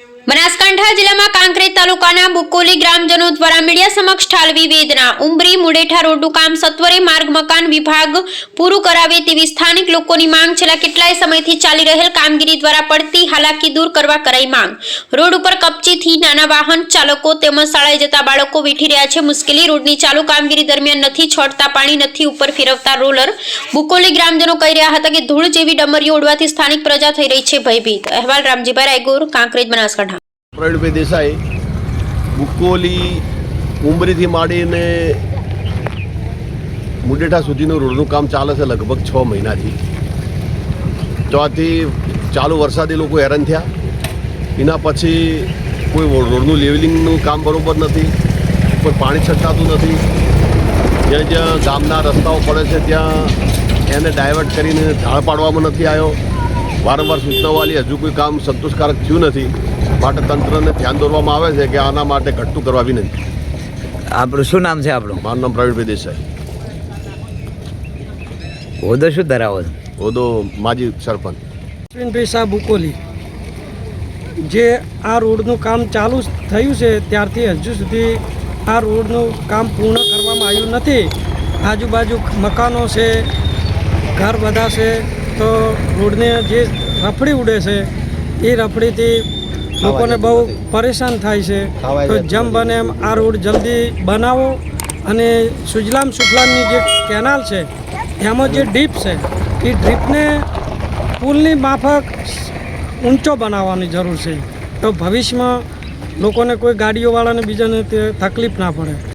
બનાસકાંઠા જિલ્લામાં કાંકરેજ તાલુકાના બુકોલી ગ્રામજનો દ્વારા મીડિયા સમક્ષ ઠાલવી વેદના ઉમરી મુડેઠા રોડનું કામ સત્વરે માર્ગ મકાન વિભાગ પૂરું કરાવે તેવી સ્થાનિક લોકોની માંગ છેલ્લા કેટલાય સમયથી ચાલી રહેલ કામગીરી દ્વારા પડતી હાલાકી દૂર કરવા કરાઈ માંગ। રોડ ઉપર કપચીથી નાના વાહન ચાલકો તેમજ શાળાએ જતા બાળકો વેઠી રહ્યા છે મુશ્કેલી। રોડની ચાલુ કામગીરી દરમિયાન નથી છોડતા પાણી, નથી ઉપર ફેરવતા રોલર। બુકોલી ગ્રામજનો કહી રહ્યા હતા કે ધૂળ જેવી ડમરીઓ ઉડવાથી સ્થાનિક પ્રજા થઈ રહી છે ભયભીત। અહેવાલ રામજીભાઈ રાયગોર, કાંકરેજ, બનાસકાંઠા। પ્રવીણભાઈ દેસાઈ, બુકોલી ઉમરીથી માંડીને મુડેઠા સુધીનું રોડનું કામ ચાલે છે લગભગ 6 મહિનાથી। તો આથી ચાલુ વરસાદે લોકો હેરાન થયા। એના પછી કોઈ રોડનું લેવલિંગનું કામ બરોબર નથી, કોઈ પાણી છંટાતું નથી। જ્યાં જ્યાં ગામના રસ્તાઓ પડે છે ત્યાં એને ડાયવર્ટ કરીને ઢાળ પાડવામાં નથી આવ્યો। વારંવાર સૂચનાઓ આલી, હજુ કોઈ કામ સંતોષકારક થયું નથી। માટે તંત્રને ધ્યાન દોરવામાં આવે છે કે આના માટે ઘટતું કરવા વિનંતી। આપણું શું નામ છે? આપણું મારું નામ પ્રવીણભાઈ દેસાઈ। હોદ્દો શું ધરાવો છો? હોદ્દો માજી સરપંચ। અશ્વિનભાઈ શાહ, બુકોલી। જે આ રોડનું કામ ચાલુ થયું છે ત્યારથી હજુ સુધી આ રોડનું કામ પૂર્ણ કરવામાં આવ્યું નથી। આજુબાજુ મકાનો છે, ઘર બધા છે, તો રોડને જે રફડી ઉડે છે એ રફડીથી લોકોને બહુ પરેશાન થાય છે। તો જેમ બને એમ આ રોડ જલ્દી બનાવો અને સુજલામ સુફલામની જે કેનાલ છે એમાં જે ડીપ છે એ ડ્રીપને પુલની માફક ઊંચો બનાવવાની જરૂર છે, તો ભવિષ્યમાં લોકોને કોઈ ગાડીઓવાળાને બીજાને તે તકલીફ ના પડે।